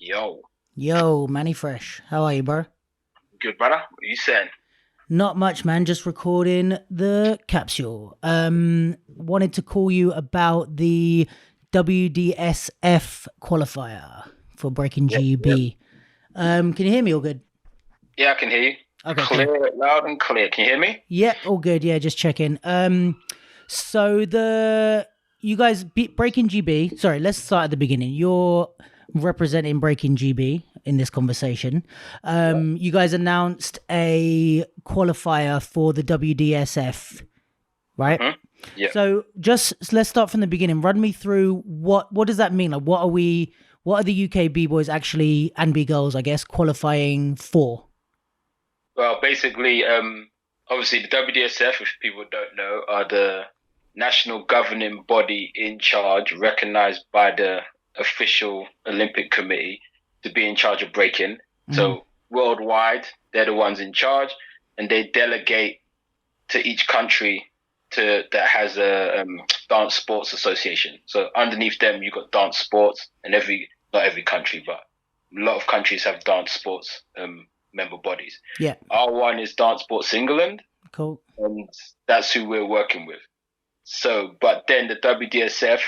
Yo, Yo, Manny Fresh. How are you, bro? good brother. What you saying? Not much, man. Just recording the capsule. Wanted to call you about the WDSF qualifier for breaking Yep, yep. GB. Can you hear me all good? Yeah, I can hear you. Okay, cool. Clear, loud and clear. Can you hear me? Yeah, all good. Yeah, just checking. So the you guys breaking GB. Sorry, let's start at the beginning. You're representing breaking GB in this conversation. Yeah. You guys announced a qualifier for the WDSF, right? Mm-hmm. Yeah. So just let's start from the beginning. Run me through what does that mean? Like, what are we? What are the UK B boys actually and B girls, I guess, qualifying for? Well, basically, obviously the WDSF, if people don't know, are the national governing body in charge, recognized by the official Olympic Committee to be in charge of breaking. Mm-hmm. So worldwide, they're the ones in charge, and they delegate to each country to that has a dance sports association. So underneath them, you got dance sports, and not every country, but a lot of countries have dance sports member bodies. Yeah, Our one is Dance Sports England, cool. and that's who we're working with. So, but then the WDSF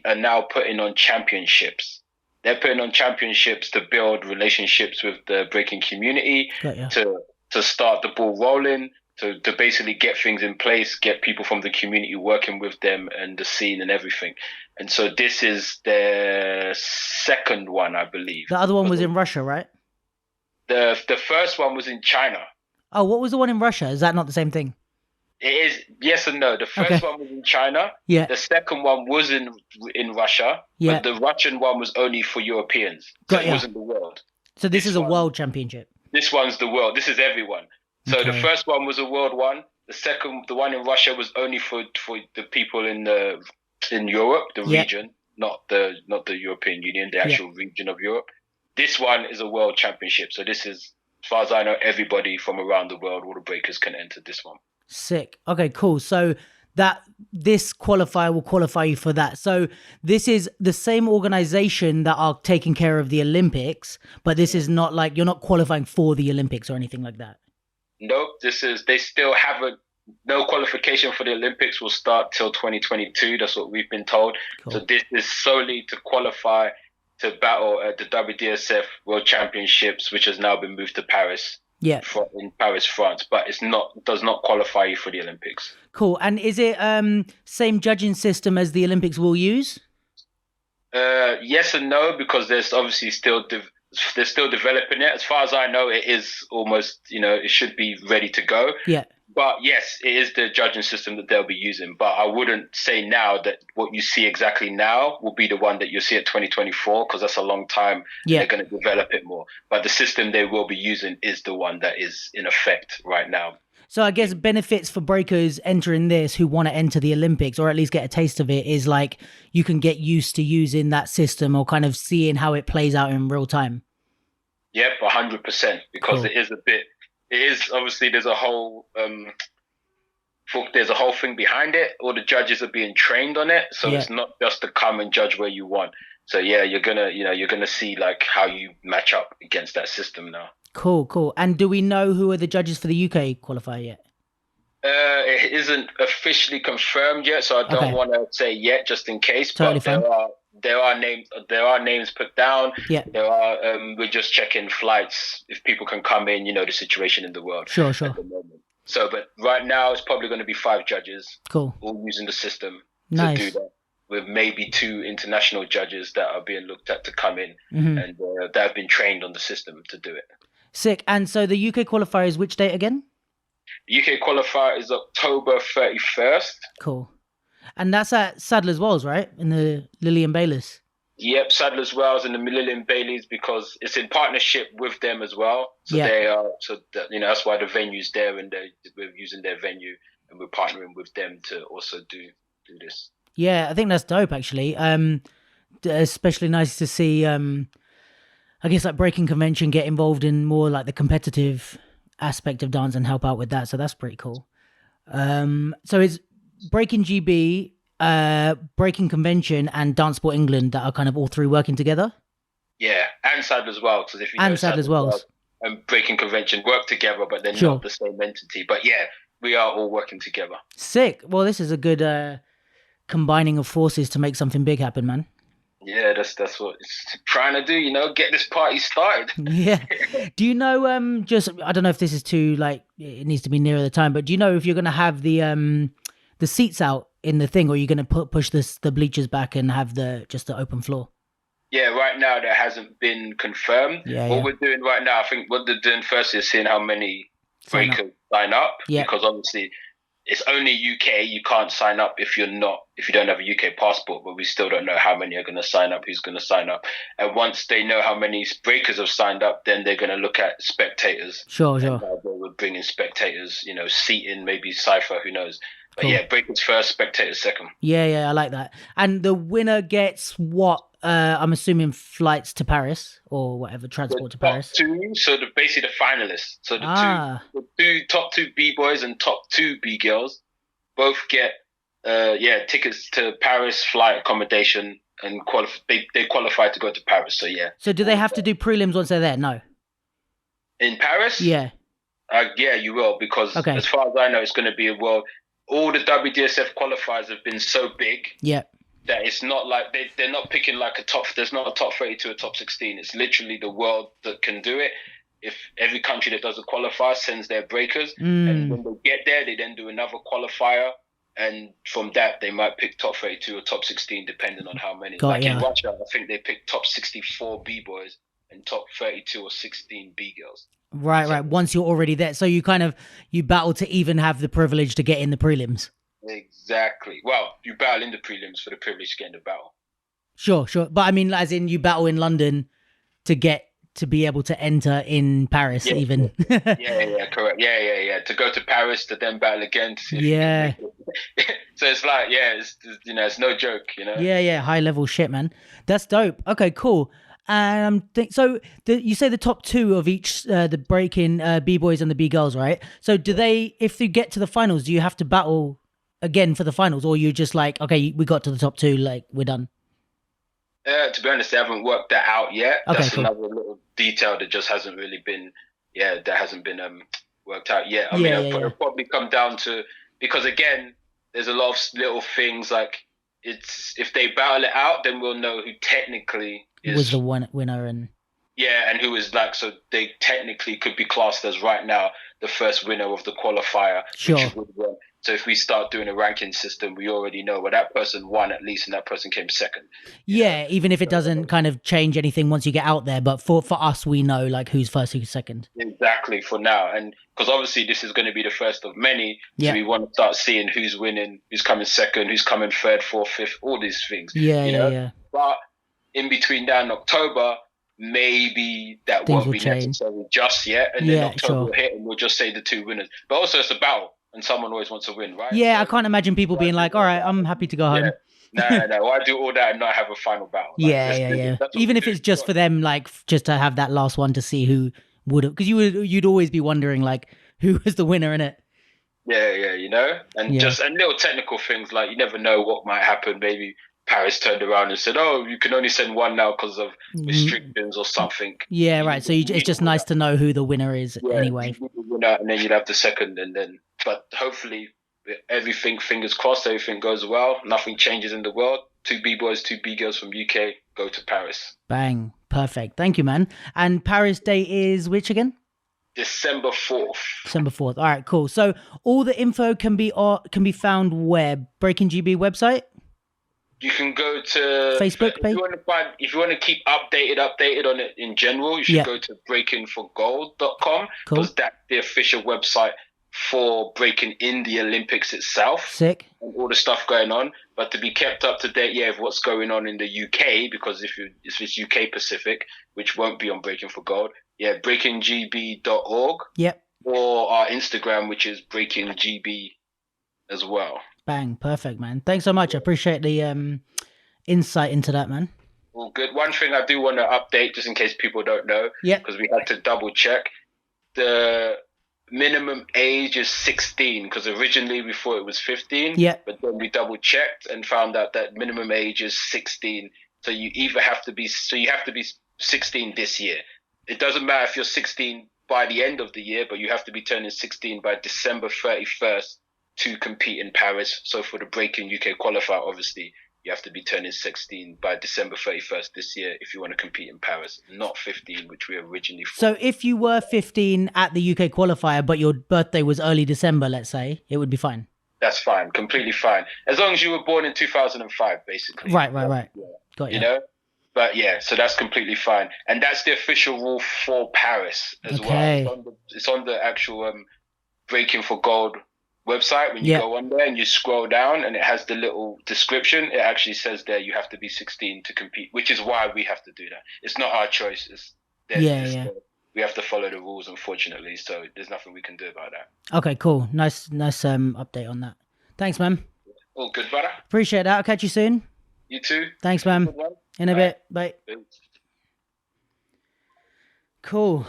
are now putting on championships. They're putting on championships to build relationships with the breaking community, Got ya. to start the ball rolling, to basically get things in place, get people from the community working with them and the scene and everything. And so this is the second one, I believe. The other one was in Russia, right? The first one was in China. Oh, what was the one in Russia? Is that not the same thing? It is yes and no. The first Okay. one was in China. Yeah. The second one was in Russia. Yeah. But the Russian one was only for Europeans. So Got it ya. wasn't the world. So this is a one- world championship. This one's the world. This is everyone. So the Okay. first one was a world one. The one in Russia was only for the people in Europe, the Yeah. region, not the European Union, the actual region of Europe. This one is a world championship. So this is, as far as I know, everybody from around the world, all the breakers can enter this one. Sick. Okay, cool. So this qualifier will qualify you for that. So this is the same organization that are taking care of the Olympics, but this is not like you're not qualifying for the Olympics or anything like that. Nope, they still haven't, no qualification for the Olympics will start till 2022. That's what we've been told. Cool. So this is solely to qualify to battle at the WDSF World Championships, which has now been moved to Paris. Yeah. In Paris, France, but does not qualify you for the Olympics. Cool. And is it same judging system as the Olympics will use? Yes and no, because there's obviously they're still developing it. As far as I know, it is almost, it should be ready to go. Yeah. But yes, it is the judging system that they'll be using. But I wouldn't say now that what you see exactly now will be the one that you'll see at 2024, because that's a long time. Yeah. They're going to develop it more. But the system they will be using is the one that is in effect right now. So I guess benefits for breakers entering this who want to enter the Olympics or at least get a taste of it is like you can get used to using that system or kind of seeing how it plays out in real time. Yep, 100%. Because Cool. it is obviously there's a whole thing behind it. All the judges are being trained on it, so it's not just to come and judge where you want. So yeah, you're gonna see like how you match up against that system now. Cool. And do we know who are the judges for the UK qualifier yet? It isn't officially confirmed yet, so I don't want to say yet, just in case. Totally but fine. there are names put down. Yeah. There are. We're just checking flights if people can come in. The situation in the world. Sure. At the moment. So, but right now it's probably going to be 5 judges. Cool. All using the system Nice. to do that. With maybe 2 international judges that are being looked at to come in, Mm-hmm. and that have been trained on the system to do it. Sick. And so the UK qualifier is which date again? UK qualifier is October 31st. Cool. And that's at Sadler's Wells, right? In the Lillian Bayliss. Yep, Sadler's Wells and the Lillian Baileys, because it's in partnership with them as well. So they are, that's why the venue's there, and we're using their venue, and we're partnering with them to also do this. Yeah, I think that's dope actually. Especially nice to see I guess like breaking convention get involved in more like the competitive aspect of dance and help out with that. So that's pretty cool. So is breaking GB, breaking convention and Dance Sport England that are kind of all 3 working together? Yeah, and SAD as well, because if you And know SAD SAD as well. and Breaking Convention work together, but they're Sure. not the same entity. But yeah, we are all working together. Sick. Well, this is a good combining of forces to make something big happen, man. Yeah, that's what it's trying to do. Get this party started. Yeah. Do you know? Just I don't know if this is too like it needs to be nearer the time, but do you know if you're gonna have the seats out in the thing, or are you gonna push the bleachers back and have just the open floor? Yeah, right now that hasn't been confirmed. Yeah, What yeah. we're doing right now, I think what they're doing first is seeing how many Sign up. breakers sign up, Yeah. because obviously it's only UK. You can't sign up if you don't have a UK passport. But we still don't know how many are going to sign up, who's going to sign up. And once they know how many breakers have signed up, then they're going to look at spectators. Sure. And they would bring in spectators, seating, maybe cipher, who knows. But Cool. yeah, breakers first, spectators second. Yeah, I like that. And the winner gets what? I'm assuming flights to Paris or whatever, transport to Paris. So basically the finalists. So the top two B boys and top two B girls both get tickets to Paris, flight, accommodation, and they qualify to go to Paris. So yeah. So do they have to do prelims once they're there? No. In Paris? Yeah. Yeah, you will, because as far as I know, it's going to be a world. All the WDSF qualifiers have been so big. Yeah. That it's not like they're not picking like there's not a top 32, a top 16. It's literally the world that can do it. If every country that does a qualifier sends their breakers, and when they get there, they then do another qualifier, and from that they might pick top 32 or top 16, depending on how many. In Russia, I think they pick top 64 B boys and top 32 or 16 B girls. Right. Once you're already there, so you battle to even have the privilege to get in the prelims. Exactly. Well, you battle in the prelims for the privilege to get in the battle. Sure. But I mean, as in you battle in London to be able to enter in Paris, even. Yeah, correct. Yeah. To go to Paris to then battle again. To see if you can make it. So it's like, it's no joke, Yeah, high level shit, man. That's dope. Okay, cool. So you say the top two of each, the breaking B-boys and the B-girls, right? So if you get to the finals, do you have to battle again for the finals, or you just like, okay, we got to the top two, like we're done? To be honest, they haven't worked that out yet. Okay, That's cool. another little detail that just hasn't really been, that hasn't been worked out yet. I mean, it'll probably come down to, because again, there's a lot of little things like if they battle it out, then we'll know who technically was the winner and who is like, so they technically could be classed as right now the first winner of the qualifier. Sure. So if we start doing a ranking system, we already know, well, that person won at least, and that person came second. Yeah, even if it doesn't kind of change anything once you get out there, but for us, we know like who's first, who's second. Exactly, for now, and because obviously this is going to be the first of many, so we want to start seeing who's winning, who's coming second, who's coming third, fourth, fifth, all these things. Yeah. But in between now and October, maybe that Things won't be change. necessary just yet, and then October will hit, and we'll just say the two winners. But also, it's a battle. And someone always wants to win, right? Yeah, so I can't imagine people being like, all right, I'm happy to go home. No. Why do all that and not have a final battle? Like, yeah. Even if it's just for them, like, just to have that last one to see who would have... Because you'd always be wondering, like, who was the winner in it. Yeah, And just and little technical things, like, you never know what might happen. Maybe Paris turned around and said, oh, you can only send one now because of restrictions or something. Yeah, right. So it's just nice to know who the winner is anyway. And then you'd have the second, but hopefully everything, fingers crossed, everything goes well. Nothing changes in the world. 2 B-boys, 2 B-girls from UK go to Paris. Bang. Perfect. Thank you, man. And Paris date is which again? December 4th. December 4th. All right, cool. So all the info can be found where? Breaking GB website? You can go to Facebook page. If you want to keep updated on it in general, you should go to breakingforgold.com, because that's the official website for breaking in the Olympics itself. Sick. And all the stuff going on. But to be kept up to date, with what's going on in the UK, because if it's UK Pacific, which won't be on Breaking for Gold, breakinggb.org. Yep. Or our Instagram, which is breakinggb as well. Bang, perfect, man. Thanks so much. I appreciate the insight into that, man. Well, good. One thing I do want to update, just in case people don't know, because we had to double check, the minimum age is 16, because originally we thought it was 15, but then we double checked and found out that minimum age is 16. So you have to be 16 this year. It doesn't matter if you're 16 by the end of the year, but you have to be turning 16 by December 31st to compete in Paris. So for the Breaking UK qualifier, obviously, you have to be turning 16 by December 31st this year if you want to compete in Paris, not 15, which we originally thought. So if you were 15 at the UK qualifier, but your birthday was early December, let's say, it would be fine. That's fine, completely fine. As long as you were born in 2005, basically. Right. Yeah. Got you. You know? But yeah, so that's completely fine. And that's the official rule for Paris as well. It's on the actual Breaking for Gold website. When you go on there and you scroll down and it has the little description, it actually says there you have to be 16 to compete, which is why we have to do that. It's not our choice. We have to follow the rules, unfortunately. So there's nothing we can do about that. Okay, cool. Nice update on that. Thanks, man. All good, brother. Appreciate that. I'll catch you soon. You too. Thanks, man. In a bit. Bye. Cool.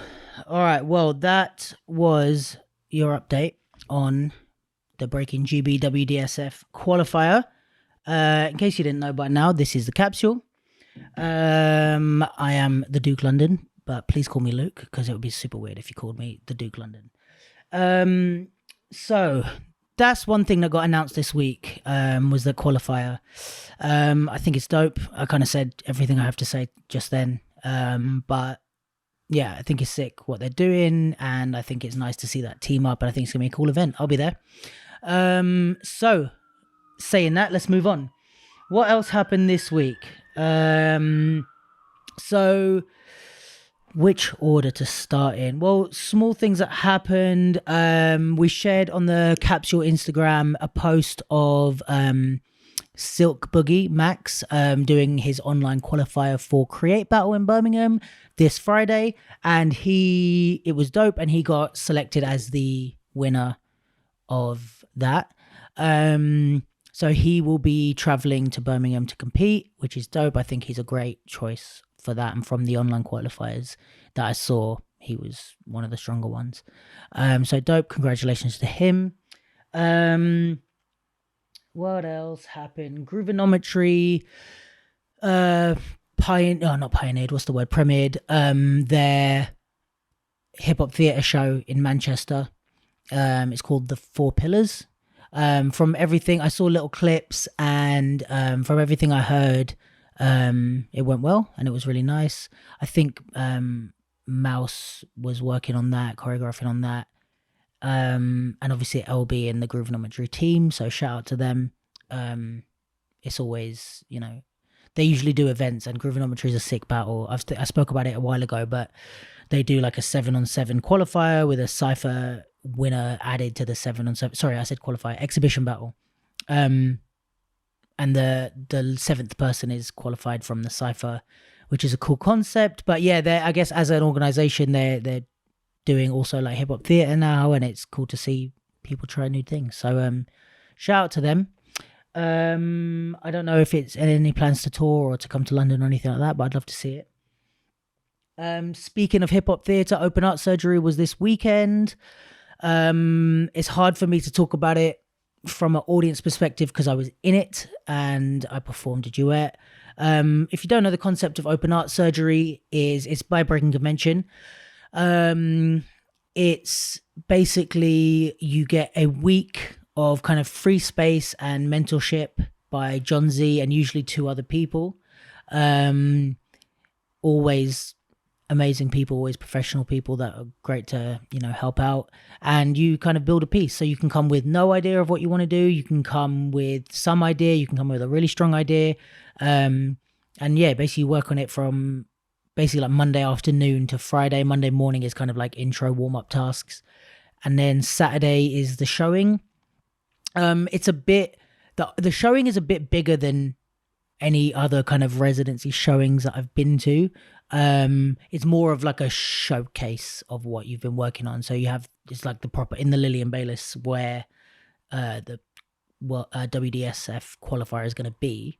All right. Well, that was your update on the Breaking GB WDSF qualifier. In case you didn't know by now, this is the Capsule. I am the Duke London, but please call me Luke because it would be super weird if you called me the Duke London. So that's one thing that got announced this week, was the qualifier. I think it's dope. I kind of said everything I have to say just then. But yeah, I think it's sick what they're doing, and I think it's nice to see that team up, and I think it's going to be a cool event. I'll be there. So saying that, let's move on. What else happened this week? So which order to start in? Well, small things that happened. We shared on the Capsule Instagram a post of Silk Boogie Max doing his online qualifier for Create Battle in Birmingham this Friday, and it was dope, and he got selected as the winner of that. So he will be traveling to Birmingham to compete, which is dope. I think he's a great choice for that, and from the online qualifiers that I saw, he was one of the stronger ones. So dope. Congratulations to him. What else happened? Groovinometry premiered their hip-hop theatre show in Manchester. It's called The Four Pillars. From everything, I saw little clips, and from everything I heard, it went well, and it was really nice. I think Mouse was working on that, choreographing on that. And obviously LB and the Groovinometry team, so shout out to them. It's always, they usually do events, and Groovinometry is a sick battle. I spoke about it a while ago, but they do like a 7-on-7 qualifier with a cypher winner added to the 7-on-7. Sorry, I said qualifier, exhibition battle. And the 7th person is qualified from the cypher, which is a cool concept. But yeah, I guess as an organization, they're doing also like hip hop theater now, and it's cool to see people try new things. So shout out to them. I don't know if it's any plans to tour or to come to London or anything like that, but I'd love to see it. Speaking of hip hop theater, Open Art Surgery was this weekend. It's hard for me to talk about it from an audience perspective because I was in it and I performed a duet. If you don't know, the concept of Open Art Surgery it's by Breaking Convention. It's basically you get a week of kind of free space and mentorship by John Z and usually 2 other people. Always amazing people, always professional people that are great to, help out. And you kind of build a piece. So you can come with no idea of what you want to do. You can come with some idea. You can come with a really strong idea. And yeah, basically work on it from basically like Monday afternoon to Friday. Monday morning is kind of like intro warm-up tasks. And then Saturday is the showing. It's a bit, the showing is a bit bigger than any other kind of residency showings that I've been to. It's more of like a showcase of what you've been working on. So it's like the proper, in the Lillian Bayliss where the WDSF qualifier is going to be.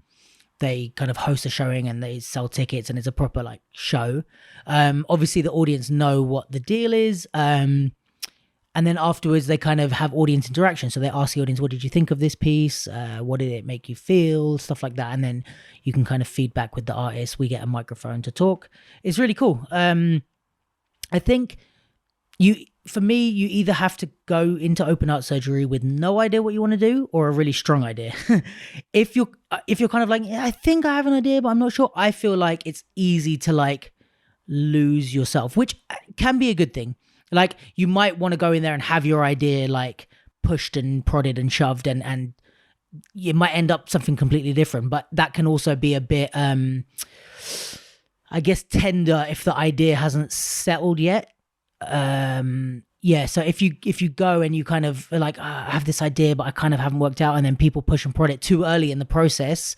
They kind of host a showing and they sell tickets, and it's a proper like show. Obviously the audience know what the deal is. And then afterwards, they kind of have audience interaction. So they ask the audience, what did you think of this piece? What did it make you feel? Stuff like that. And then you can kind of feedback with the artist. We get a microphone to talk. It's really cool. I think for me, you either have to go into open heart surgery with no idea what you want to do or a really strong idea. If you're kind of like, yeah, I think I have an idea, but I'm not sure. I feel like it's easy to like lose yourself, which can be a good thing. Like you might want to go in there and have your idea like pushed and prodded and shoved and you might end up something completely different, but that can also be a bit, I guess, tender if the idea hasn't settled yet. So if you go and you kind of are like, I have this idea, but I kind of haven't worked out, and then people push and prod it too early in the process,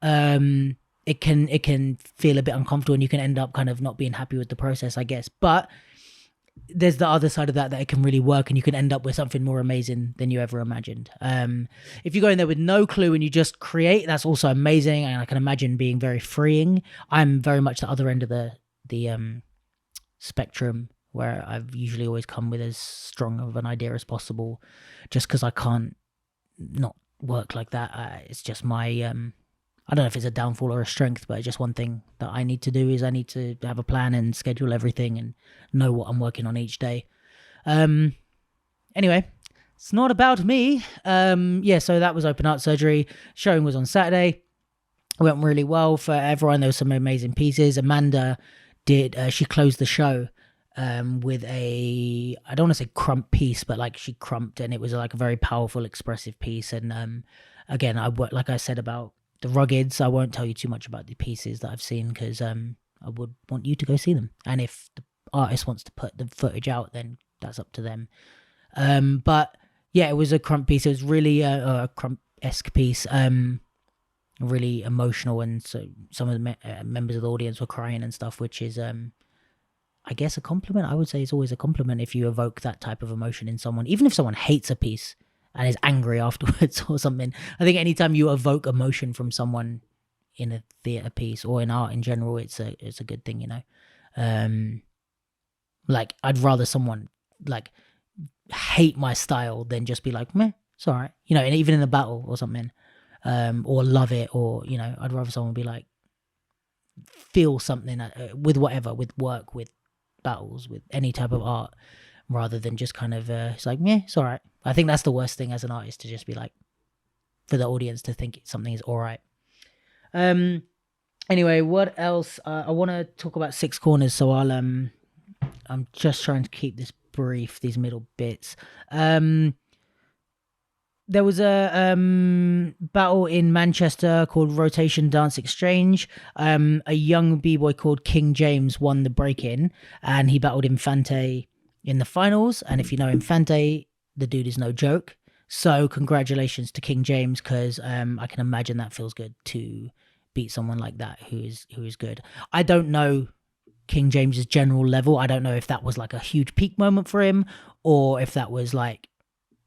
it can feel a bit uncomfortable and you can end up kind of not being happy with the process, I guess. But there's the other side of that it can really work and you can end up with something more amazing than you ever imagined. If you go in there with no clue and you just create, that's also amazing, and I can imagine being very freeing. I'm very much the other end of the spectrum, where I've usually always come with as strong of an idea as possible, just because I can't not work like that. It's just my I don't know if it's a downfall or a strength, but it's just one thing that I need to do is I need to have a plan and schedule everything and know what I'm working on each day. Anyway, it's not about me. So that was open heart surgery. Showing was on Saturday. It went really well for everyone. There were some amazing pieces. Amanda she closed the show with I don't want to say crump piece, but like she crumped, and it was like a very powerful, expressive piece. And again, like I said about the Ruggeds, I won't tell you too much about the pieces that I've seen because I would want you to go see them. And if the artist wants to put the footage out, then that's up to them. But yeah, it was a crump piece. It was really a crump-esque piece. Really emotional, and so some of the members of the audience were crying and stuff, which is I guess a compliment. I would say it's always a compliment if you evoke that type of emotion in someone, even if someone hates a piece and is angry afterwards or something. I think anytime you evoke emotion from someone in a theatre piece or in art in general, it's a good thing, you know. Like I'd rather someone like hate my style than just be like, meh, it's all right, you know. And even in a battle or something, or love it, or you know, I'd rather someone be like feel something with whatever, with work, with battles, with any type of art, rather than just kind of it's like, yeah, it's all right. I think that's the worst thing as an artist, to just be like, for the audience to think something is all right. Anyway, what else? I want to talk about Six Corners, so I'm just trying to keep this brief, these middle bits. There was a battle in Manchester called Rotation Dance Exchange. A young b-boy called King James won the break-in, and he battled Infante in the finals. And if you know Infante, the dude is no joke. So congratulations to King James, because I can imagine that feels good to beat someone like that who is good. I don't know King James's general level. I don't know if that was like a huge peak moment for him, or if that was like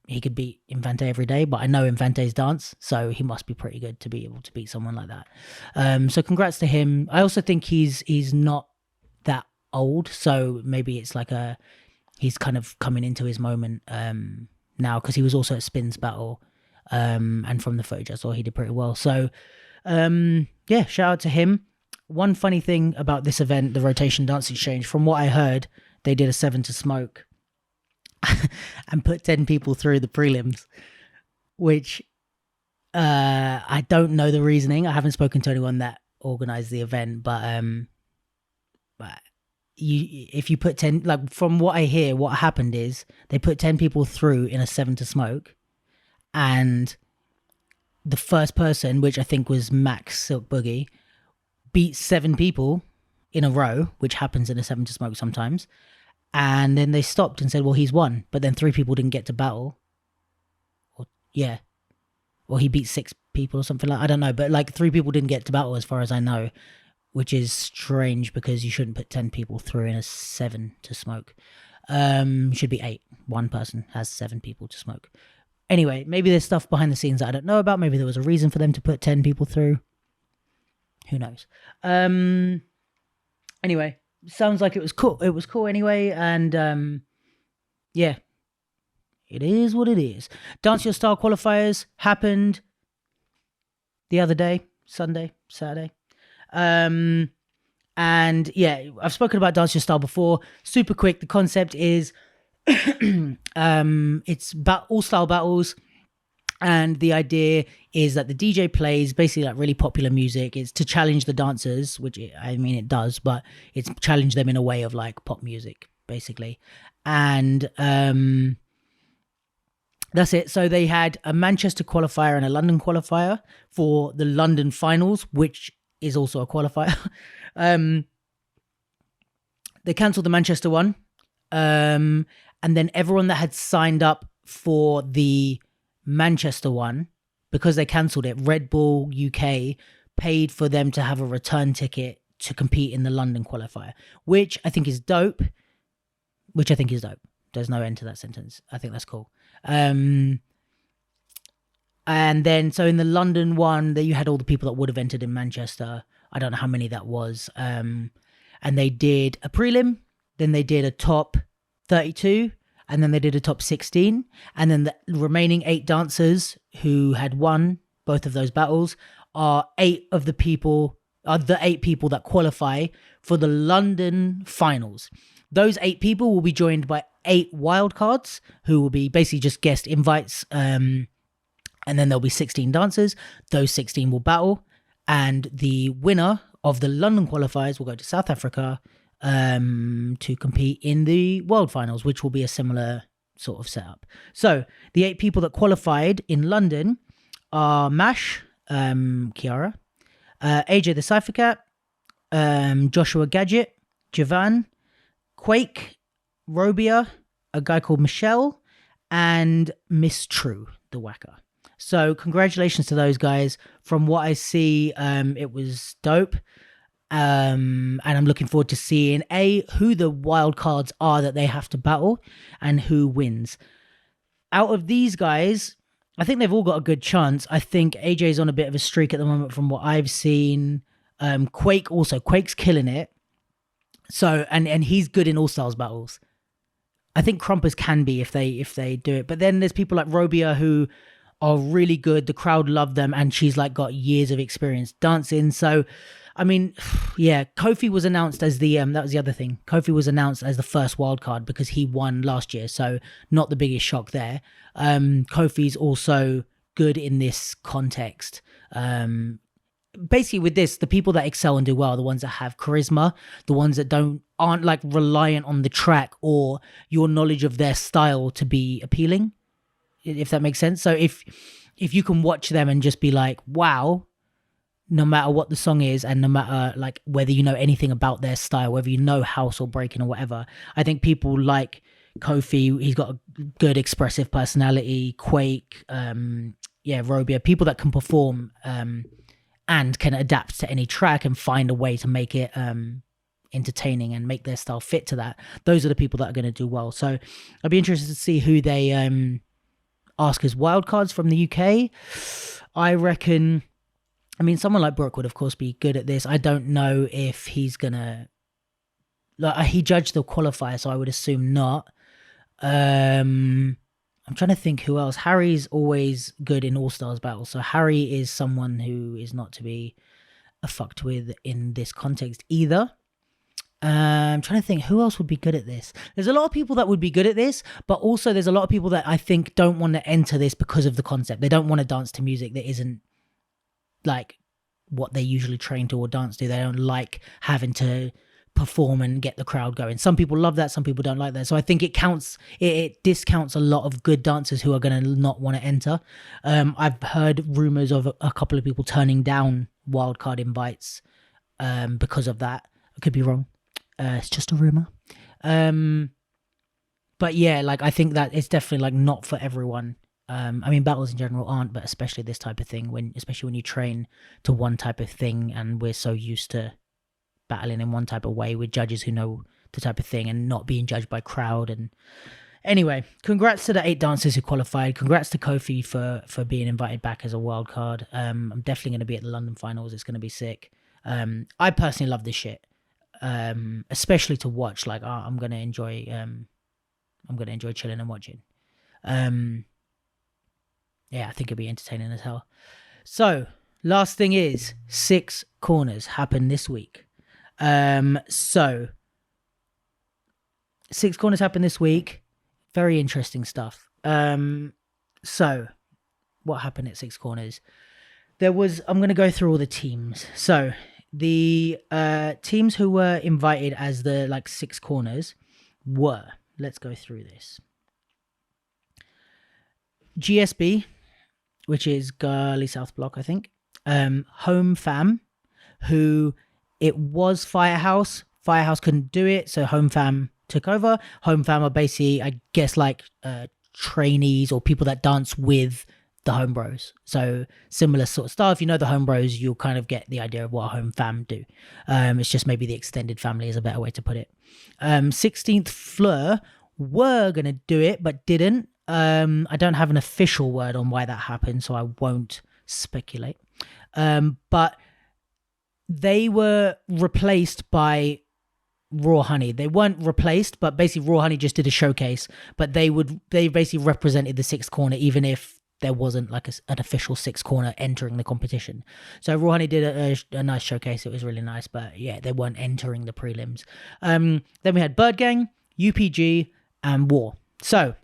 he could beat Infante every day, but I know Infante's dance, so he must be pretty good to be able to beat someone like that. So congrats to him. I also think he's not that old, so maybe it's like he's kind of coming into his moment now, because he was also at Spin's battle, and from the footage I saw, he did pretty well. So yeah, shout out to him. One funny thing about this event, the Rotation Dance Exchange, from what I heard, they did a 7 to smoke and put 10 people through the prelims, which I don't know the reasoning. I haven't spoken to anyone that organized the event, but if you put 10, like from what I hear, what happened is they put 10 people through in a 7 to smoke, and the first person, which I think was Max Silk Boogie, beat 7 people in a row, which happens in a 7 to smoke sometimes. And then they stopped and said, well, he's won. But then 3 people didn't get to battle. Or he beat 6 people or something like, I don't know. But like 3 people didn't get to battle as far as I know, which is strange because you shouldn't put 10 people through in a 7 to smoke. Should be 8. One person has 7 people to smoke. Anyway, maybe there's stuff behind the scenes that I don't know about. Maybe there was a reason for them to put 10 people through. Who knows? Anyway, sounds like it was cool. It was cool anyway, and yeah, It is what it is. Dance Your Style qualifiers happened the other day, Sunday, Saturday. And yeah, I've spoken about Dance Your Style before. Super quick. The concept is it's all style battles. And the idea is that the DJ plays basically like really popular music. It's to challenge the dancers, which it does, but it's challenge them in a way of like pop music, basically. And that's it. So they had a Manchester qualifier and a London qualifier for the London finals, which is also a qualifier. They cancelled the Manchester one. And then everyone that had signed up for the Manchester one, because they cancelled it, Red Bull UK paid for them to have a return ticket to compete in the London qualifier, which I think is dope. There's no end to that sentence. I think that's cool. And then, so in the London one, you had all the people that would have entered in Manchester. I don't know how many that was. And they did a prelim, then they did a top 32, and then they did a top 16. And then the remaining 8 dancers who had won both of those battles are the 8 people that qualify for the London finals. Those 8 people will be joined by 8 wildcards who will be basically just guest invites. And then there'll be 16 dancers. Those 16 will battle. And the winner of the London qualifiers will go to South Africa to compete in the world finals, which will be a similar sort of setup. So the 8 people that qualified in London are Mash, Kiara, AJ the Cypher Cat, Joshua Gadget, Javan, Quake, Robia, a guy called Michelle, and Miss True, the whacker. So congratulations to those guys. From what I see, it was dope. And I'm looking forward to seeing who the wild cards are that they have to battle and who wins. Out of these guys, I think they've all got a good chance. I think AJ's on a bit of a streak at the moment from what I've seen. Quake's killing it. So and he's good in all styles battles. I think Crumpers can be if they do it. But then there's people like Robia who are really good. The crowd love them, and she's like got years of experience dancing. So I mean, yeah, Kofi was announced as the that was the other thing. Kofi was announced as the first wild card because he won last year, so not the biggest shock there. Kofi's also good in this context. Basically with this, the people that excel and do well are the ones that have charisma, the ones that aren't like reliant on the track or your knowledge of their style to be appealing, if that makes sense. So if you can watch them and just be like, wow, no matter what the song is and no matter like whether you know anything about their style, whether you know house or breaking or whatever, I think people like Kofi, he's got a good expressive personality, Quake, Robia, people that can perform and can adapt to any track and find a way to make it entertaining and make their style fit to that. Those are the people that are going to do well. So I'd be interested to see who they ask as wildcards from the UK. I reckon, someone like Brooke would, of course, be good at this. I don't know if he's going to... he judged the qualifier, so I would assume not. I'm trying to think who else. Harry's always good in all-stars battles, so Harry is someone who is not to be fucked with in this context either. I'm trying to think who else would be good at this. There's a lot of people that would be good at this, but also there's a lot of people that I think don't want to enter this because of the concept. They don't want to dance to music that isn't like what they usually train to or dance to. They don't like having to perform and get the crowd going. Some people love that, some people don't like that. So I think it discounts a lot of good dancers who are going to not want to enter. I've heard rumors of a couple of people turning down wildcard invites because of that. I could be wrong. It's just a rumor. But yeah, like I think that it's definitely like not for everyone. Battles in general aren't, but especially this type of thing, especially when you train to one type of thing and we're so used to battling in one type of way with judges who know the type of thing and not being judged by crowd. And anyway, congrats to the 8 dancers who qualified. Congrats to Kofi for being invited back as a wild card. I'm definitely going to be at the London finals. It's going to be sick. I personally love this shit, especially to watch. Like I'm going to enjoy chilling and watching. Yeah, I think it'll be entertaining as hell. So, last thing is 6 corners happened this week. So 6 corners happened this week. Very interesting stuff. So what happened at 6 corners? I'm going to go through all the teams. So the teams who were invited as the 6 corners were, let's go through this. GSB, which is Gully South Block, I think. Home Fam, who it was Firehouse. Firehouse couldn't do it, so Home Fam took over. Home Fam are basically, I guess, trainees or people that dance with the Home Bros. So similar sort of stuff. If you know the Home Bros, you'll kind of get the idea of what a Home Fam do. It's just maybe the extended family is a better way to put it. 16th Fleur were going to do it, but didn't. I don't have an official word on why that happened, so I won't speculate. But they were replaced by Raw Honey. They weren't replaced, but basically Raw Honey just did a showcase, but they basically represented the 6th corner, even if there wasn't an official 6th corner entering the competition. So Raw Honey did a nice showcase. It was really nice, but yeah, they weren't entering the prelims. Then we had Birdgang, UPG, and War. So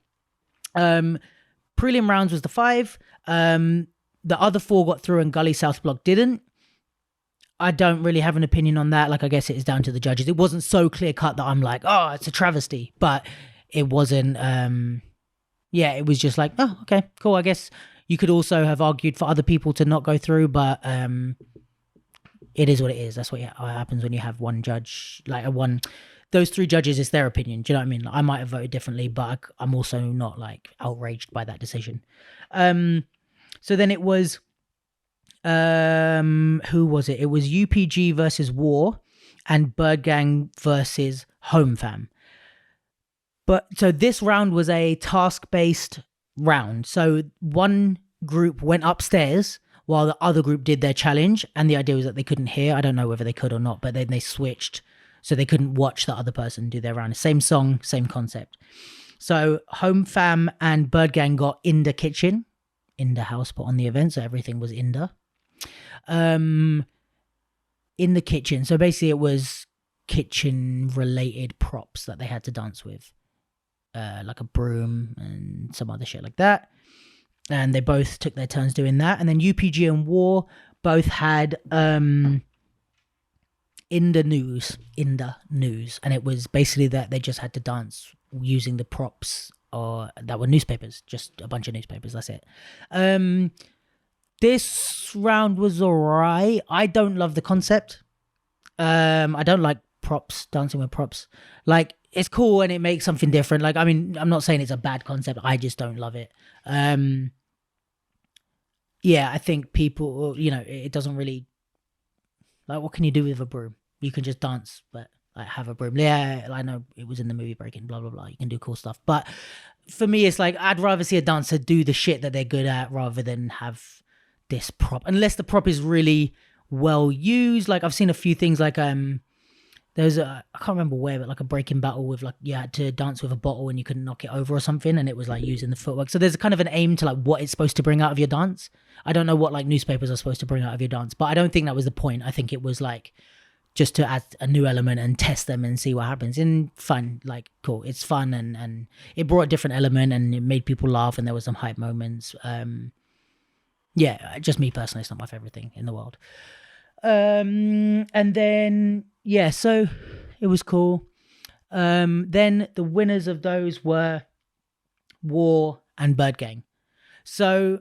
prelim rounds was the 5. The other 4 got through and Gully South Block didn't. I don't really have an opinion on that. I guess it is down to the judges. It wasn't so clear cut that I'm like, oh, it's a travesty. But it wasn't, it was just oh, okay, cool. I guess you could also have argued for other people to not go through, but it is what it is. That's what happens when you have one judge, those 3 judges, it's their opinion. Do you know what I mean? I might have voted differently, but I'm also not outraged by that decision. So then it was, who was it? It was UPG versus War and Birdgang versus Home Fam. But so this round was a task-based round. So one group went upstairs while the other group did their challenge, and the idea was that they couldn't hear. I don't know whether they could or not, but then they switched, so they couldn't watch the other person do their round. Same song, same concept. So Home Fam and Birdgang got in the kitchen, in the house, but on the event, so everything was in the kitchen. So basically it was kitchen related props that they had to dance with, like a broom and some other shit like that, and they both took their turns doing that. And then UPG and War both had in the news, and it was basically that they just had to dance using the props that were newspapers, just a bunch of newspapers. That's it. This round was alright. I don't love the concept. I don't like props, dancing with props. It's cool and it makes something different. I'm not saying it's a bad concept. I just don't love it. I think people, it doesn't really, what can you do with a broom? You can just dance, but have a broom. Yeah, I know it was in the movie Breaking, blah, blah, blah. You can do cool stuff. But for me, it's I'd rather see a dancer do the shit that they're good at rather than have this prop. Unless the prop is really well used. I've seen a few things there's I can't remember where, but a breaking battle with you had to dance with a bottle and you couldn't knock it over or something, and it was using the footwork. So there's kind of an aim to what it's supposed to bring out of your dance. I don't know what newspapers are supposed to bring out of your dance, but I don't think that was the point. I think it was just to add a new element and test them and see what happens. And fun, cool. It's fun and it brought a different element and it made people laugh and there was some hype moments. Just me personally, it's not my favorite thing in the world. And then so it was cool. Then the winners of those were War and Birdgang. So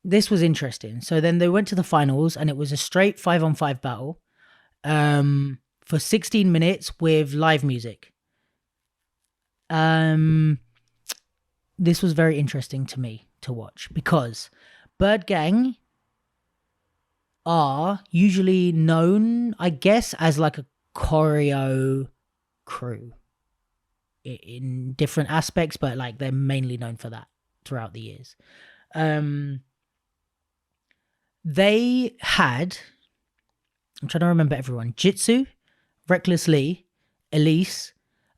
this was interesting. So then they went to the finals and it was a straight 5-on-5 battle for 16 minutes with live music. This was very interesting to me to watch because Birdgang are usually known, I guess, as a choreo crew in different aspects, but they're mainly known for that throughout the years. They had, I'm trying to remember everyone, Jitsu, Reckless Lee, Elise,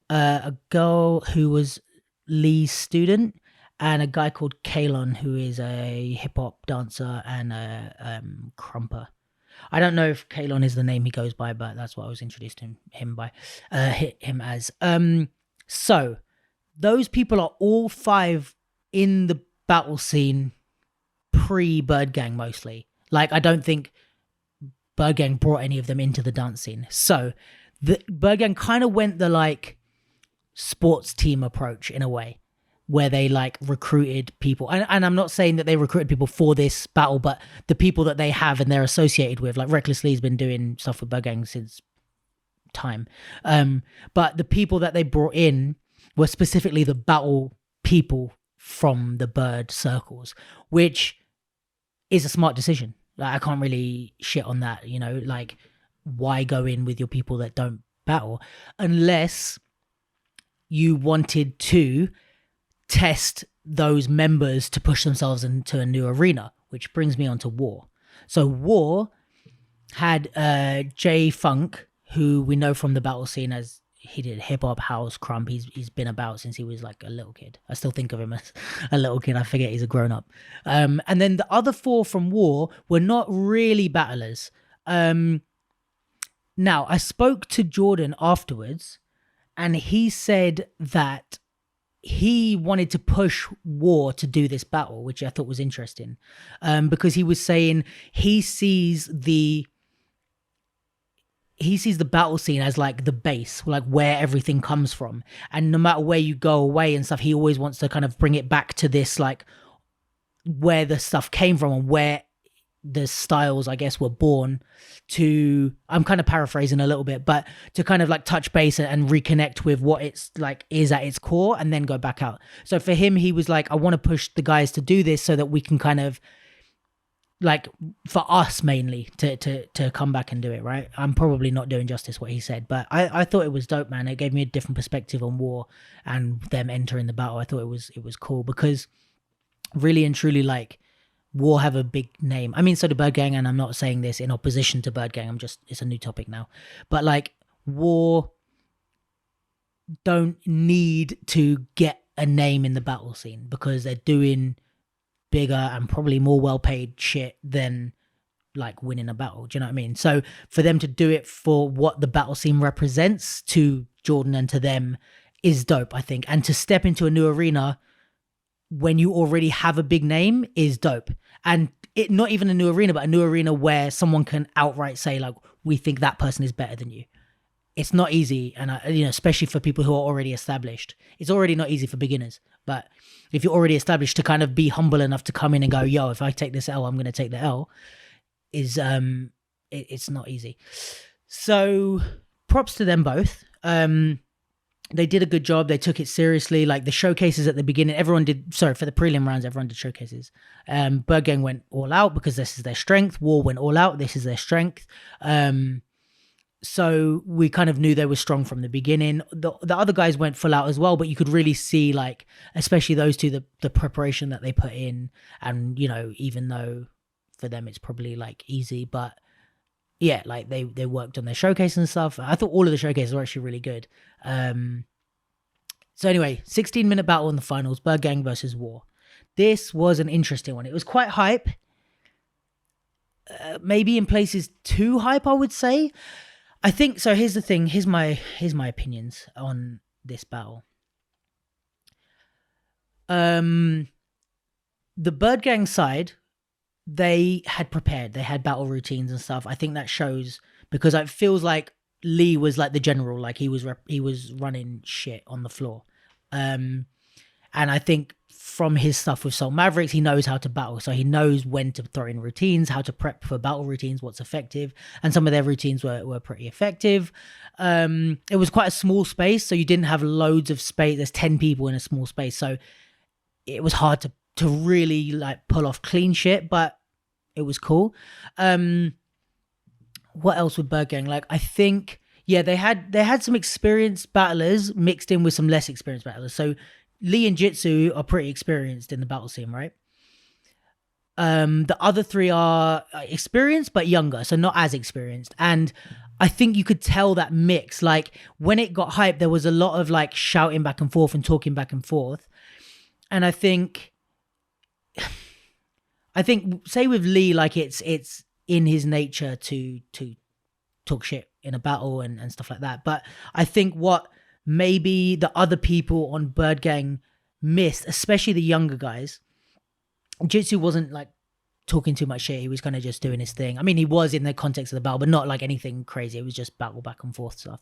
a girl who was Lee's student, and a guy called Kalon, who is a hip hop dancer and a crumper. I don't know if Kalon is the name he goes by, but that's what I was introduced to him as. So those people are all 5 in the battle scene pre-Birdgang mostly. Like, I don't think Birdgang brought any of them into the dance scene. So the Birdgang kind of went the like sports team approach in a way, where they like recruited people. And I'm not saying that they recruited people for this battle, but the people that they have and they're associated with, like Reckless Lee's been doing stuff with Birdgang since time. But the people that they brought in were specifically the battle people from the Bird circles, which is a smart decision. Like, I can't really shit on that, you know, like, why go in with your people that don't battle unless you wanted to test those members to push themselves into a new arena, which brings me on to War. So War had Jay Funk, who we know from the battle scene as he did hip hop, house, crump. He's been about since he was like a little kid. I still think of him as a little kid. I forget he's a grown up. And then the other 4 from War were not really battlers. Now, I spoke to Jordan afterwards, and he said that he wanted to push War to do this battle, which I thought was interesting, because he was saying he sees the battle scene as like the base, like where everything comes from, and no matter where you go away and stuff, he always wants to kind of bring it back to this, like, where the stuff came from and where the styles, I guess, were born to, I'm kind of paraphrasing a little bit, but to kind of like touch base and reconnect with what it's like is at its core and then go back out. So for him, he was like, I want to push the guys to do this so that we can kind of, like, for us mainly to come back and do it, right? I'm probably not doing justice what he said, but I thought it was dope, man. It gave me a different perspective on War and them entering the battle. I thought it was cool because really and truly, like, War have a big name. I mean, so do Birdgang, and I'm not saying this in opposition to Birdgang. It's a new topic now. But like, War don't need to get a name in the battle scene because they're doing bigger and probably more well-paid shit than like winning a battle. Do you know what I mean? So for them to do it for what the battle scene represents to Jordan and to them is dope, I think. And to step into a new arena when you already have a big name is dope. And it not even a new arena, but a new arena where someone can outright say, like, we think that person is better than you. It's not easy, and you know, especially for people who are already established. It's already not easy for beginners, but if you're already established, to kind of be humble enough to come in and go, yo, if I take this L, I'm going to take the L, is it's not easy. So props to them both. They did a good job. They took it seriously. Like, the showcases at the beginning, for the prelim rounds, everyone did showcases. Birdgang went all out because this is their strength. War went all out. This is their strength. So we kind of knew they were strong from the beginning. The other guys went full out as well, but you could really see, like, especially those two, the preparation that they put in. And, you know, even though for them it's probably like easy, but yeah, like they worked on their showcase and stuff. I thought all of the showcases were actually really good. So anyway, 16-minute battle in the finals, Birdgang versus War. This was an interesting one. It was quite hype. Maybe in places too hype, I would say. I think so. Here's the thing. Here's my opinions on this battle. The Birdgang side, they had prepared. They had battle routines and stuff. I think that shows because it feels like Lee was like the general, like he was running shit on the floor. And I think from his stuff with Soul Mavericks, he knows how to battle. So he knows when to throw in routines, how to prep for battle routines, what's effective. And some of their routines were pretty effective. It was quite a small space, so you didn't have loads of space. There's 10 people in a small space. So it was hard to really like pull off clean shit, but it was cool. What else with Birdgang? Like, I think, yeah, they had some experienced battlers mixed in with some less experienced battlers. So Lee and Jitsu are pretty experienced in the battle scene, right? The other 3 are experienced but younger, so not as experienced. And I think you could tell that mix. Like, when it got hyped, there was a lot of like shouting back and forth and talking back and forth. And I think say with Lee, like it's in his nature to talk shit in a battle and stuff like that. But I think what maybe the other people on Birdgang missed, especially the younger guys, Jitsu wasn't like talking too much shit. He was kind of just doing his thing. I mean, he was in the context of the battle, but not like anything crazy. It was just battle back and forth stuff.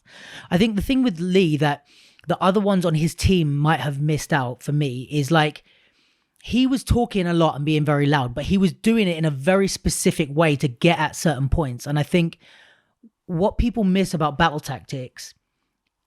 I think the thing with Lee that the other ones on his team might have missed out for me is like, he was talking a lot and being very loud, but he was doing it in a very specific way to get at certain points. And I think what people miss about battle tactics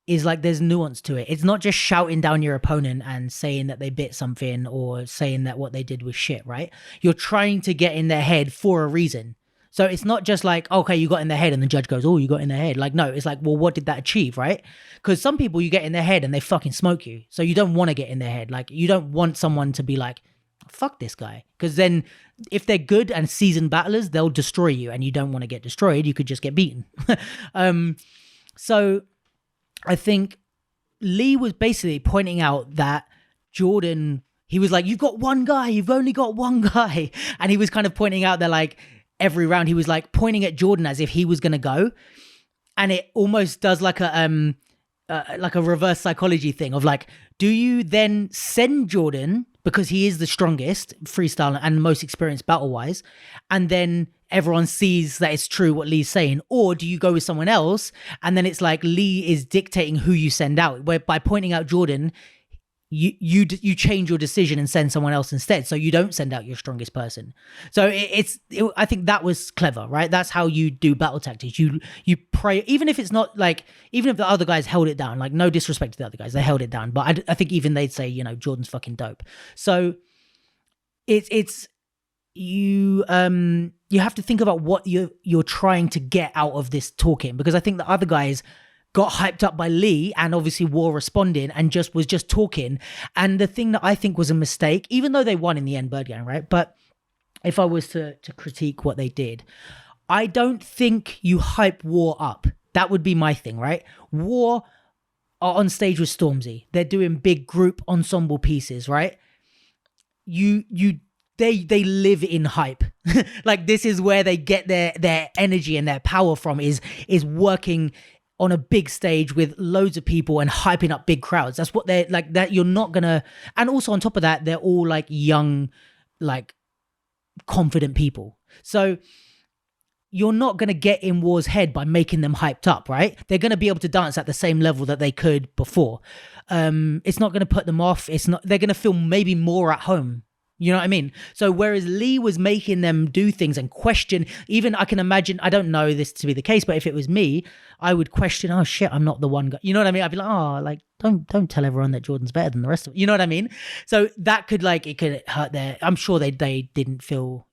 is like there's nuance to it. It's not just shouting down your opponent and saying that they bit something or saying that what they did was shit, right? You're trying to get in their head for a reason. So it's not just like, okay, you got in their head and the judge goes, oh, you got in their head. Like, no, it's like, well, what did that achieve, right? Because some people you get in their head and they fucking smoke you. So you don't want to get in their head. Like, you don't want someone to be like, fuck this guy. Because then if they're good and seasoned battlers, they'll destroy you and you don't want to get destroyed. You could just get beaten. So I think Lee was basically pointing out that Jordan, he was like, you've got one guy, you've only got one guy. And he was kind of pointing out that like every round he was like pointing at Jordan as if he was going to go. And it almost does like a reverse psychology thing of like, do you then send Jordan because he is the strongest freestyle and most experienced battle wise, and then everyone sees that it's true what Lee's saying? Or do you go with someone else and then it's like Lee is dictating who you send out, where by pointing out Jordan, you change your decision and send someone else instead, so you don't send out your strongest person. So I think that was clever, right? That's how you do battle tactics. You pray, even if it's not like, even if the other guys held it down, like no disrespect to the other guys, they held it down, but I think even they'd say, you know, Jordan's fucking dope. So it's you have to think about what you're trying to get out of this talking, because I think the other guys got hyped up by Lee and obviously War responded and was just talking. And the thing that I think was a mistake, even though they won in the end, Birdgang, right? But if I was to critique what they did, I don't think you hype War up. That would be my thing, right? War are on stage with Stormzy. They're doing big group ensemble pieces, right? They live in hype. Like this is where they get their energy and their power from, is working on a big stage with loads of people and hyping up big crowds. That's what they're like, that you're not gonna, and also on top of that, they're all like young, like confident people. So you're not gonna get in War's head by making them hyped up, right? They're gonna be able to dance at the same level that they could before. It's not gonna put them off. They're gonna feel maybe more at home. You know what I mean? So whereas Lee was making them do things and question, even I can imagine, I don't know this to be the case, but if it was me, I would question, oh shit, I'm not the one guy. You know what I mean? I'd be like, oh, like, don't tell everyone that Jordan's better than the rest of them. You know what I mean? So that could like, it could hurt I'm sure they didn't feel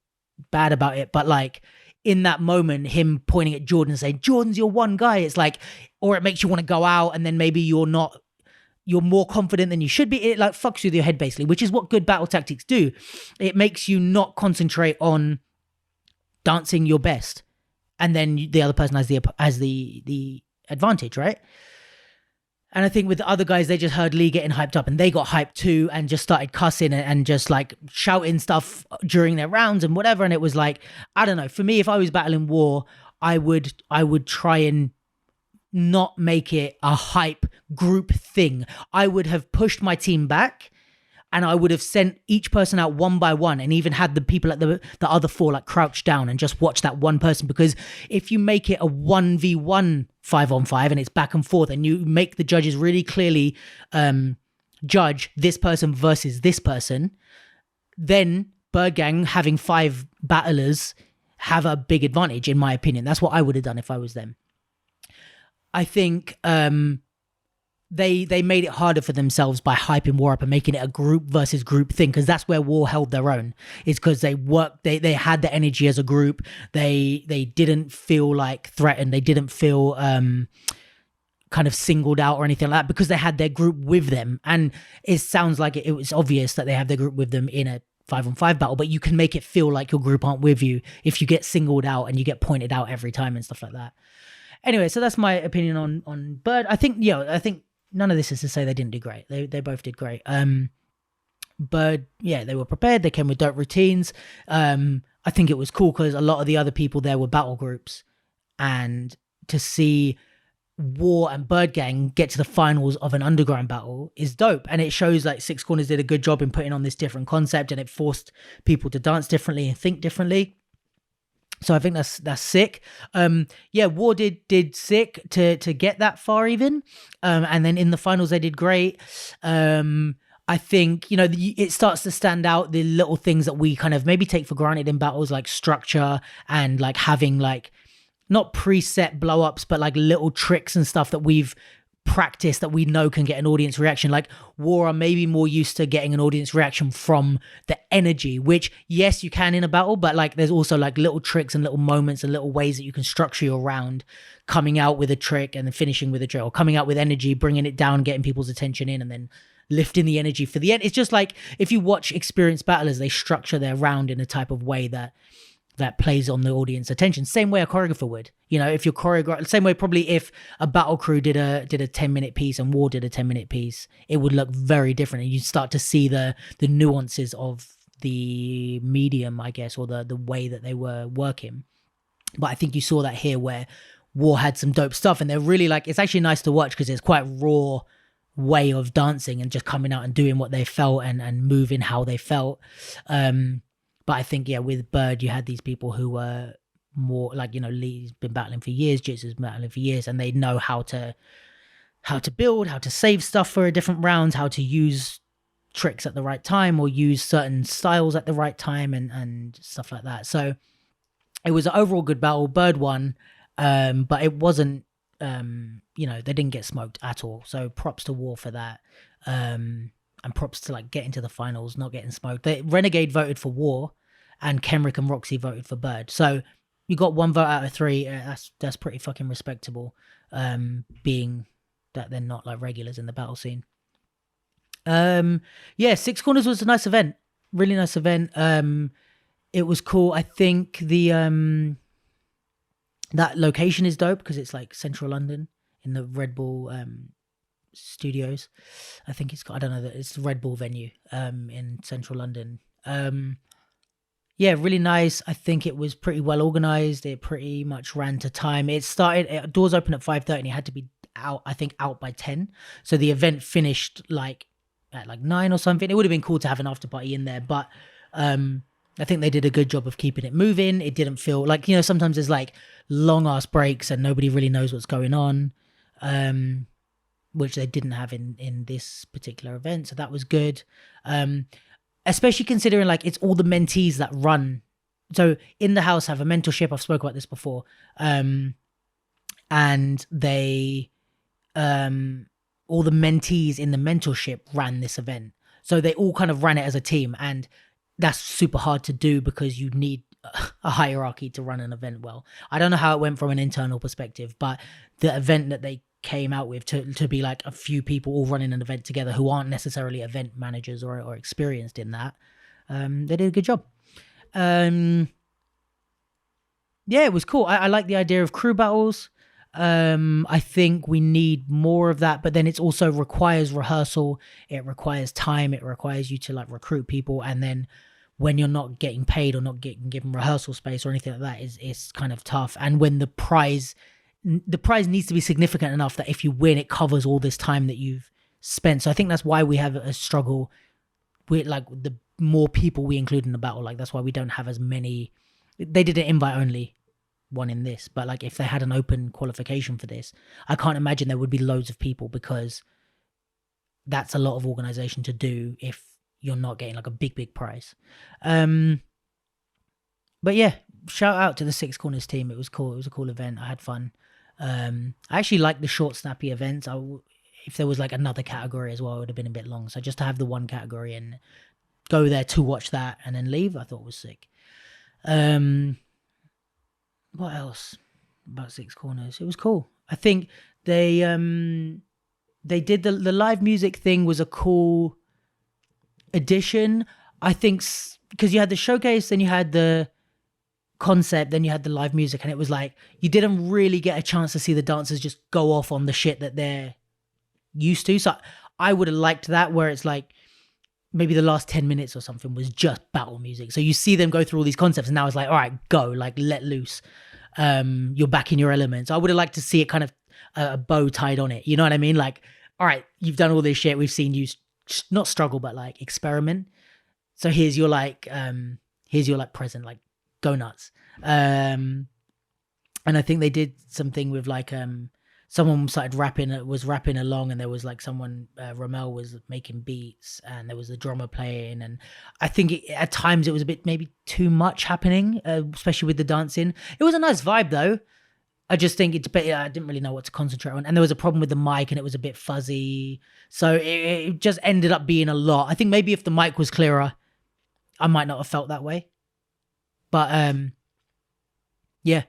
bad about it, but like in that moment, him pointing at Jordan and saying, Jordan's your one guy. It's like, or it makes you want to go out and then maybe you're more confident than you should be. It like fucks with your head basically, which is what good battle tactics do. It makes you not concentrate on dancing your best, and then the other person has the advantage, right? And I think with the other guys, they just heard Lee getting hyped up and they got hyped too and just started cussing and just like shouting stuff during their rounds and whatever. And it was like, I don't know, for me, if I was battling War, I would try and not make it a hype group thing. I would have pushed my team back and I would have sent each person out one by one and even had the people at the other four like crouched down and just watch that one person. Because if you make it a 1v1 5-on-5 and it's back and forth and you make the judges really clearly judge this person versus this person, then Birdgang having 5 battlers have a big advantage, in my opinion. That's what I would have done if I was them. I think they made it harder for themselves by hyping War up and making it a group versus group thing, because that's where War held their own. It's because they worked, they had the energy as a group. They didn't feel like threatened. They didn't feel kind of singled out or anything like that, because they had their group with them. And it sounds like it was obvious that they have their group with them in a 5-on-5 battle, but you can make it feel like your group aren't with you if you get singled out and you get pointed out every time and stuff like that. Anyway, so that's my opinion on Bird. I think none of this is to say they didn't do great. They both did great. Bird, yeah, they were prepared. They came with dope routines. I think it was cool because a lot of the other people there were battle groups, and to see War and Birdgang get to the finals of an underground battle is dope, and it shows like Six Corners did a good job in putting on this different concept, and it forced people to dance differently and think differently. So I think that's sick. Yeah, War did sick to get that far even, and then in the finals they did great. I think, you know, it starts to stand out the little things that we kind of maybe take for granted in battles, like structure and like having like not preset blow ups, but like little tricks and stuff that we've practiced that we know can get an audience reaction. Like War are maybe more used to getting an audience reaction from the energy, which yes, you can in a battle, but like there's also like little tricks and little moments and little ways that you can structure your round, coming out with a trick and then finishing with a trick, or coming out with energy, bringing it down, getting people's attention in, and then lifting the energy for the end. It's just like if you watch experienced battlers, they structure their round in a type of way that plays on the audience attention. Same way a choreographer would. You know, if you're same way probably if a battle crew did a 10-minute piece and War did a 10-minute piece, it would look very different, and you'd start to see the nuances of the medium, I guess, or the way that they were working. But I think you saw that here where War had some dope stuff, and they're really like, it's actually nice to watch because it's quite raw way of dancing and just coming out and doing what they felt and moving how they felt. But I think, yeah, with Bird, you had these people who were more like, you know, Lee's been battling for years, Jitsu's been battling for years, and they know how to build, how to save stuff for a different round, how to use tricks at the right time or use certain styles at the right time and stuff like that. So it was an overall good battle. Bird won, but it wasn't, you know, they didn't get smoked at all. So props to War for that. And props to like getting to the finals, not getting smoked. Renegade voted for War, and Kenrick and Roxy voted for Bird. So you got 1 vote out of 3. That's pretty fucking respectable. Being that they're not like regulars in the battle scene. Yeah, Six Corners was a nice event, really nice event. It was cool. I think the that location is dope because it's like central London in the Red Bull studios. I think it's got, I don't know, that it's the Red Bull venue in central London. Yeah, really nice. I think it was pretty well organized. It pretty much ran to time. It started, doors open at 5:30 and it had to be out, I think, out by 10. So the event finished like at like 9 or something. It would have been cool to have an after party in there, but I think they did a good job of keeping it moving. It didn't feel like, you know, sometimes there's like long ass breaks and nobody really knows what's going on, which they didn't have in this particular event. So that was good. Especially considering like it's all the mentees that run. So in the house have a mentorship. I've spoken about this before. And they, all the mentees in the mentorship ran this event. So they all kind of ran it as a team, and that's super hard to do because you need a hierarchy to run an event well. I don't know how it went from an internal perspective, but the event that they came out with to be like a few people all running an event together who aren't necessarily event managers or experienced in that, they did a good job. Yeah, it was cool. I like the idea of crew battles. I think we need more of that, but then it also requires rehearsal. It requires time. It requires you to like recruit people, and then when you're not getting paid or not getting given rehearsal space or anything like that, is kind of tough. And when the prize needs to be significant enough that if you win, it covers all this time that you've spent. So I think that's why we have a struggle with like the more people we include in the battle. Like that's why we don't have as many. They did an invite only one in this, but like if they had an open qualification for this, I can't imagine there would be loads of people, because that's a lot of organization to do if you're not getting like a big prize. But yeah, shout out to the Six Corners team. It was cool. It was a cool event. I had fun. I actually like the short snappy events. If there was like another category as well, it would have been a bit long. So just to have the one category and go there to watch that and then leave, I thought was sick. What else about Six Corners? It was cool. I think they did the live music thing was a cool addition. I think because you had the showcase, then you had the concept, then you had the live music, and it was like you didn't really get a chance to see the dancers just go off on the shit that they're used to. So I would have liked that, where it's like maybe the last 10 minutes or something was just battle music. So you see them go through all these concepts, and now it's like, all right, go, like let loose. You're back in your element. So I would have liked to see it kind of a bow tied on it. You know what I mean? Like, all right, you've done all this shit. We've seen you not struggle, but like experiment. So here's your like present, like go nuts. And I think they did something with like someone was rapping along, and there was like someone, Ramel was making beats, and there was the drummer playing, and I think at times it was a bit maybe too much happening, especially with the dancing. It was a nice vibe though. I just think it's better. I didn't really know what to concentrate on, and there was a problem with the mic, and it was a bit fuzzy, so it just ended up being a lot. I think maybe if the mic was clearer, I might not have felt that way. But yeah,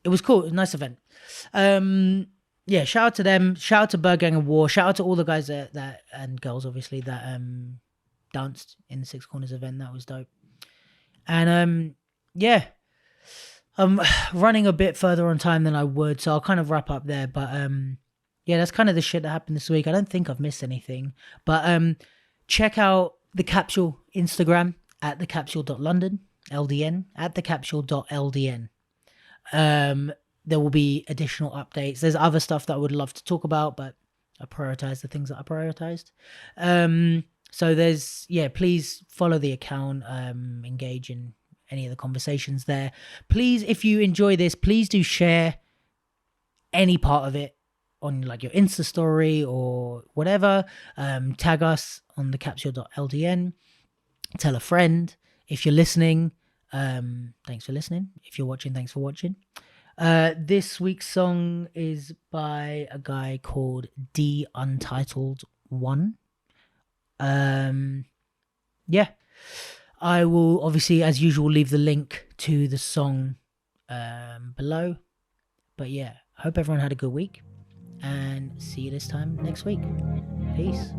it was cool. It was a nice event. Yeah, shout out to them. Shout out to Birdgang and War. Shout out to all the guys that and girls, obviously, that danced in the Six Corners event. That was dope. And yeah, I'm running a bit further on time than I would, so I'll kind of wrap up there. But yeah, that's kind of the shit that happened this week. I don't think I've missed anything. But check out the Capsule Instagram at thecapsule.london, LDN, at thecapsule.ldn. There will be additional updates. There's other stuff that I would love to talk about, but I prioritize the things that I prioritized. So there's, please follow the account, engage in any of the conversations there. Please, if you enjoy this, please do share any part of it on like your Insta story or whatever. Tag us on thecapsule.ldn. Tell a friend. If you're listening, thanks for listening. If you're watching, thanks for watching. This week's song is by a guy called D Untitled One. Yeah, I will obviously, as usual, leave the link to the song below. But yeah, I hope everyone had a good week, and see you this time next week. Peace.